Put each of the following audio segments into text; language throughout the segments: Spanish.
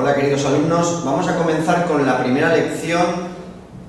Hola queridos alumnos, vamos a comenzar con la primera lección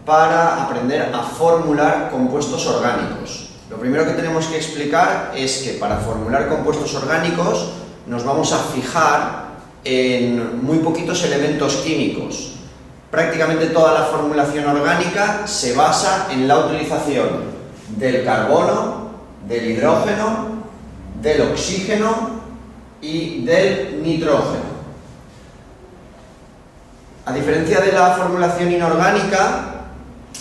para aprender a formular compuestos orgánicos. Lo primero que tenemos que explicar es que para formular compuestos orgánicos nos vamos a fijar en muy poquitos elementos químicos. Prácticamente toda la formulación orgánica se basa en la utilización del carbono, del hidrógeno, del oxígeno y del nitrógeno. A diferencia de la formulación inorgánica,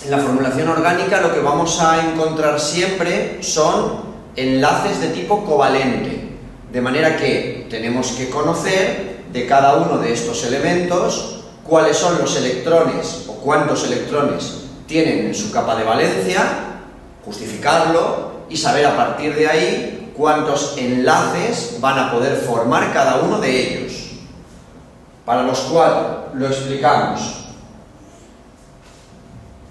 en la formulación orgánica lo que vamos a encontrar siempre son enlaces de tipo covalente, de manera que tenemos que conocer de cada uno de estos elementos cuáles son los electrones o cuántos electrones tienen en su capa de valencia, justificarlo y saber a partir de ahí cuántos enlaces van a poder formar cada uno de ellos. Para los cuatro lo explicamos.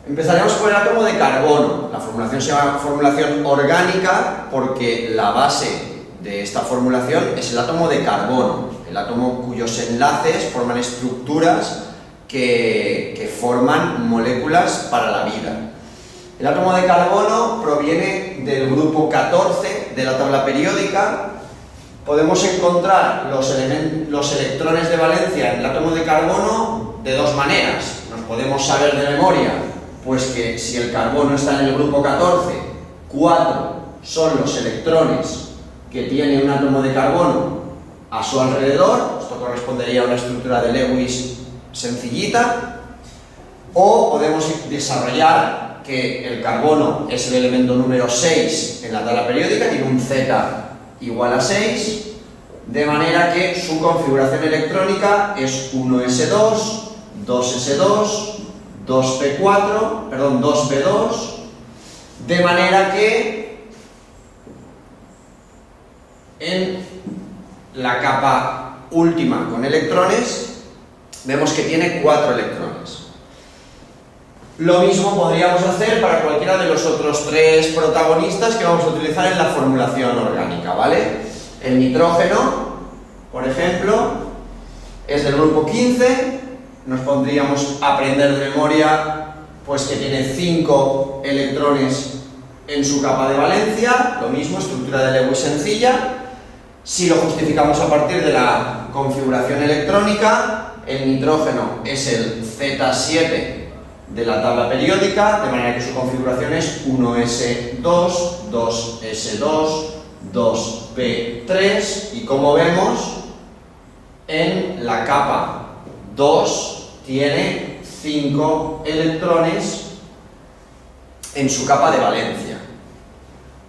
Empezaremos por el átomo de carbono. La formulación se llama formulación orgánica porque la base de esta formulación es el átomo de carbono, el átomo cuyos enlaces forman estructuras que forman moléculas para la vida. El átomo de carbono proviene del grupo 14 de la tabla periódica. Podemos encontrar los electrones de valencia en el átomo de carbono de dos maneras. Nos podemos saber de memoria, pues que si el carbono está en el grupo 14, 4 son los electrones que tiene un átomo de carbono a su alrededor. Esto correspondería a una estructura de Lewis sencillita. O podemos desarrollar que el carbono es el elemento número 6 en la tabla periódica, tiene un Z igual a 6, de manera que su configuración electrónica es 1s2, 2s2, 2p2, de manera que en la capa última con electrones vemos que tiene 4 electrones. Lo mismo podríamos hacer para cualquiera de los otros 3 protagonistas que vamos a utilizar en la formulación orgánica, ¿vale? El nitrógeno, por ejemplo, es del grupo 15, nos pondríamos a aprender de memoria pues que tiene 5 electrones en su capa de valencia, lo mismo, estructura de Lewis sencilla. Si lo justificamos a partir de la configuración electrónica, el nitrógeno es el Z7 de la tabla periódica, de manera que su configuración es 1s2, 2s2, 2p3, y como vemos, en la capa 2 tiene 5 electrones en su capa de valencia.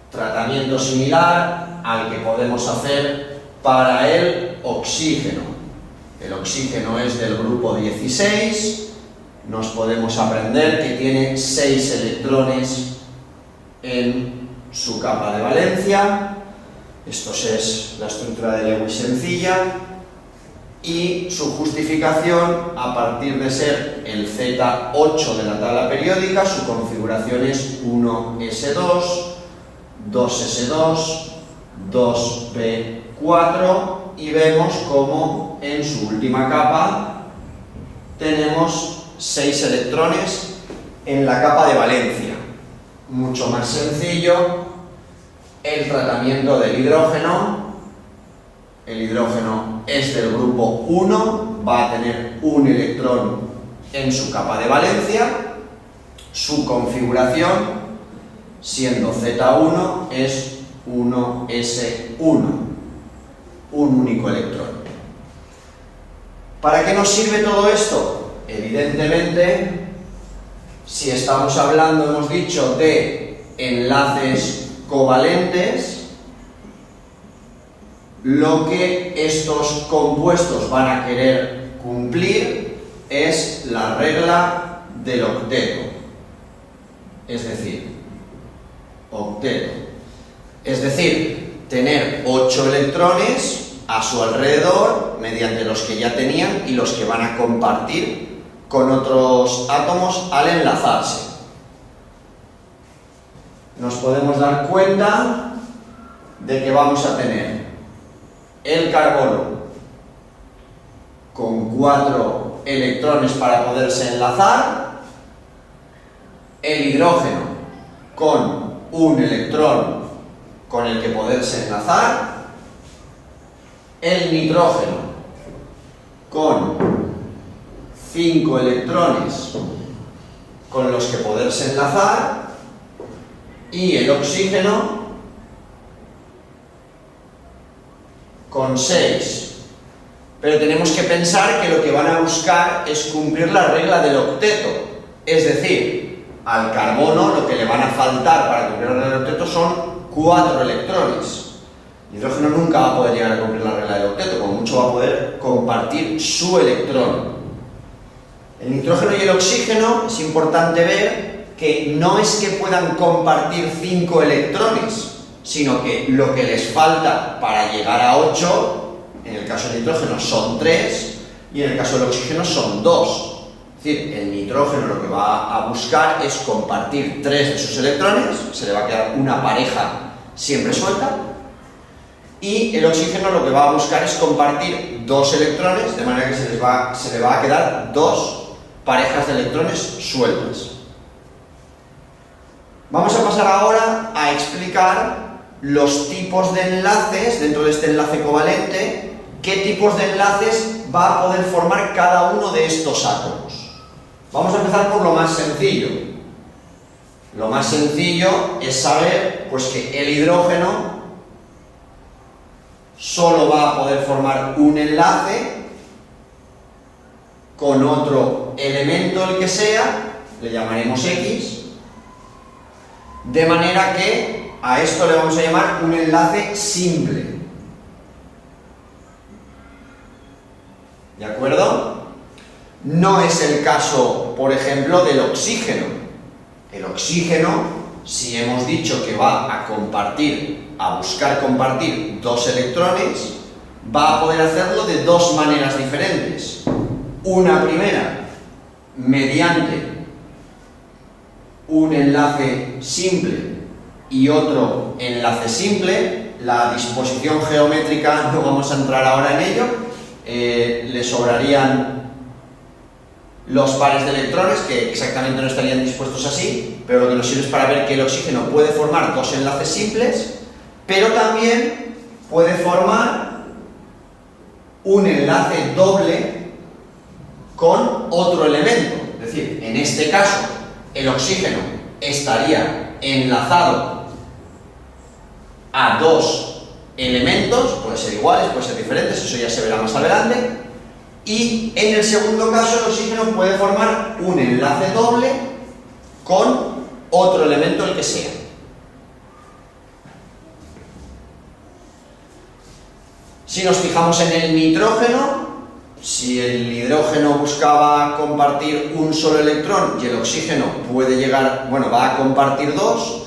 Tratamiento similar al que podemos hacer para el oxígeno. El oxígeno es del grupo 16, nos podemos aprender que tiene 6 electrones en su capa de valencia. Esto es la estructura de Lewis sencilla, y su justificación, a partir de ser el Z8 de la tabla periódica, su configuración es 1s2, 2s2, 2p4, y vemos como en su última capa tenemos 6 electrones en la capa de valencia. Mucho más sencillo el tratamiento del hidrógeno. El hidrógeno es del grupo 1, va a tener un electrón en su capa de valencia. Su configuración, siendo Z1, es 1s1, un único electrón. ¿Para qué nos sirve todo esto? Evidentemente, si estamos hablando, hemos dicho, de enlaces covalentes, lo que estos compuestos van a querer cumplir es la regla del octeto, es decir, octeto, es decir, tener 8 electrones a su alrededor mediante los que ya tenían y los que van a compartir con otros átomos al enlazarse. Nos podemos dar cuenta de que vamos a tener el carbono con con 4 electrones para poderse enlazar, el hidrógeno con un electrón con el que poderse enlazar, el nitrógeno con 5 electrones con los que poderse enlazar y el oxígeno con 6. Pero tenemos que pensar que lo que van a buscar es cumplir la regla del octeto, es decir, al carbono lo que le van a faltar para cumplir la regla del octeto son 4 electrones. El hidrógeno nunca va a poder llegar a cumplir la regla del octeto, como mucho va a poder compartir su electrón. El nitrógeno y el oxígeno es importante ver que no es que puedan compartir 5 electrones, sino que lo que les falta para llegar a 8, en el caso del nitrógeno son 3 y en el caso del oxígeno son 2. Es decir, el nitrógeno lo que va a buscar es compartir 3 de sus electrones, se le va a quedar una pareja siempre suelta, y el oxígeno lo que va a buscar es compartir 2 electrones, de manera que se le va a quedar 2 parejas de electrones sueltas. Vamos a pasar ahora a explicar los tipos de enlaces, dentro de este enlace covalente, qué tipos de enlaces va a poder formar cada uno de estos átomos. Vamos a empezar por lo más sencillo. Lo más sencillo es saber pues, que el hidrógeno solo va a poder formar un enlace con otro elemento, el que sea, le llamaremos X, de manera que a esto le vamos a llamar un enlace simple. ¿De acuerdo? No es el caso, por ejemplo, del oxígeno. El oxígeno, si hemos dicho que va a buscar compartir 2 electrones, va a poder hacerlo de 2 maneras diferentes. Una primera, mediante un enlace simple y otro enlace simple. La disposición geométrica no vamos a entrar ahora en ello. Le sobrarían los pares de electrones, que exactamente no estarían dispuestos así, pero lo que nos sirve es para ver que el oxígeno puede formar 2 enlaces simples, pero también puede formar un enlace doble con otro elemento. Es decir, en este caso, el oxígeno estaría enlazado a 2 elementos, puede ser iguales, puede ser diferentes, eso ya se verá más adelante, y en el segundo caso el oxígeno puede formar un enlace doble con otro elemento, el que sea. Si nos fijamos en el nitrógeno, si el hidrógeno buscaba compartir un solo electrón y el oxígeno va a compartir 2,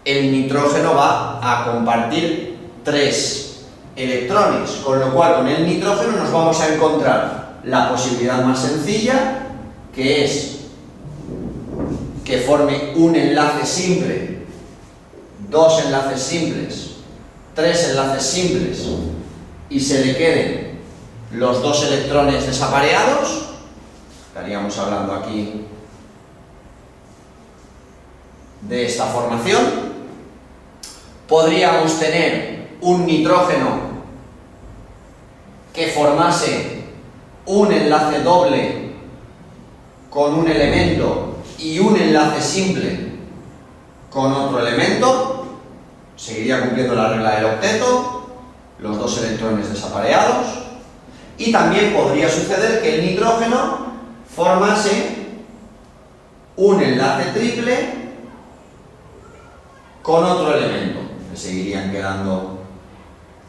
el nitrógeno va a compartir 3 electrones, con lo cual con el nitrógeno nos vamos a encontrar la posibilidad más sencilla, que es que forme un enlace simple, 2 enlaces simples, 3 enlaces simples, y se le queden los 2 electrones desapareados. Estaríamos hablando aquí de esta formación. Podríamos tener un nitrógeno que formase un enlace doble con un elemento y un enlace simple con otro elemento. Seguiría cumpliendo la regla del octeto, los 2 electrones desapareados. Y también podría suceder que el nitrógeno formase un enlace triple con otro elemento. Le seguirían quedando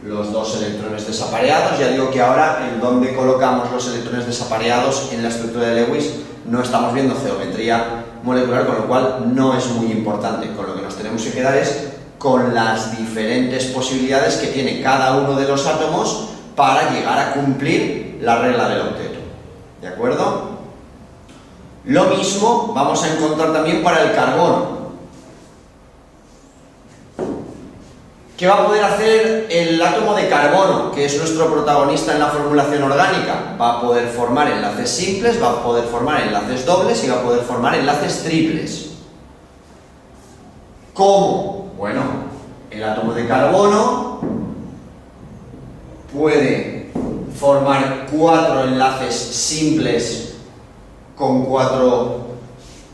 los 2 electrones desapareados. Ya digo que ahora en donde colocamos los electrones desapareados en la estructura de Lewis no estamos viendo geometría molecular, con lo cual no es muy importante. Con lo que nos tenemos que quedar es con las diferentes posibilidades que tiene cada uno de los átomos para llegar a cumplir la regla del octeto. ¿De acuerdo? Lo mismo vamos a encontrar también para el carbono. ¿Qué va a poder hacer el átomo de carbono, que es nuestro protagonista en la formulación orgánica? Va a poder formar enlaces simples, va a poder formar enlaces dobles y va a poder formar enlaces triples. ¿Cómo? Bueno, el átomo de carbono puede formar 4 enlaces simples con 4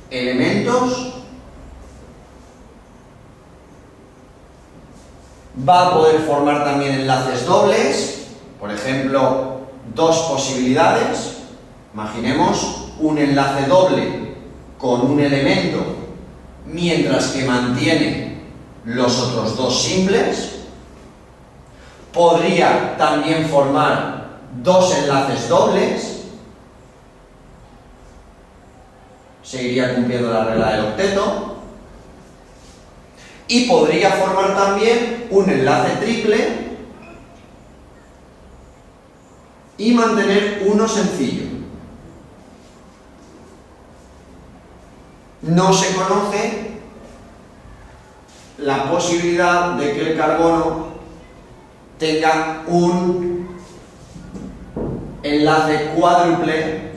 elementos. Va a poder formar también enlaces dobles, por ejemplo, 2 posibilidades. Imaginemos un enlace doble con un elemento, mientras que mantiene los otros 2 simples. Podría también formar 2 enlaces dobles. Seguiría cumpliendo la regla del octeto. Y podría formar también un enlace triple y mantener uno sencillo. No se conoce la posibilidad de que el carbono tenga un enlace cuádruple,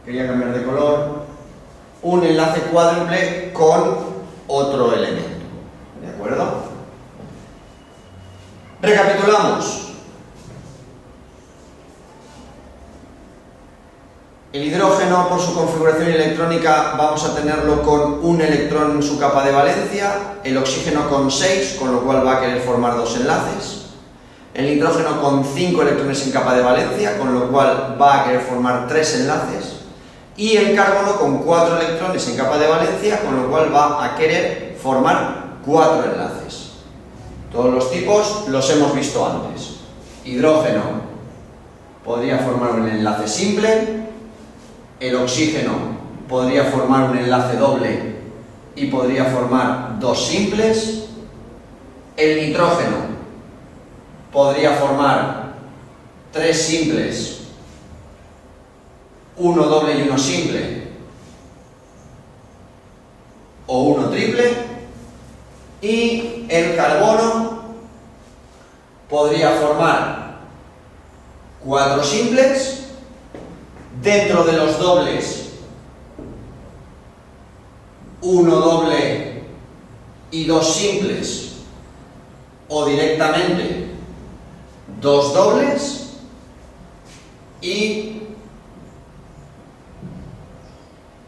quería cambiar de color, un enlace cuádruple con otro elemento. ¿De acuerdo? Recapitulamos. El hidrógeno, por su configuración electrónica, vamos a tenerlo con un electrón en su capa de valencia, el oxígeno con 6, con lo cual va a querer formar 2 enlaces, el nitrógeno con 5 electrones en capa de valencia, con lo cual va a querer formar 3 enlaces, y el carbono con 4 electrones en capa de valencia, con lo cual va a querer formar 4 enlaces. Todos los tipos los hemos visto antes. Hidrógeno podría formar un enlace simple, el oxígeno podría formar un enlace doble y podría formar 2 simples, el nitrógeno podría formar 3 simples, 1 doble y 1 simple, o 1 triple, y el carbono podría formar 4 simples, dentro de los dobles 1 doble y 2 simples, o directamente 2 dobles y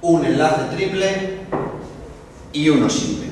un enlace triple y 1 simple.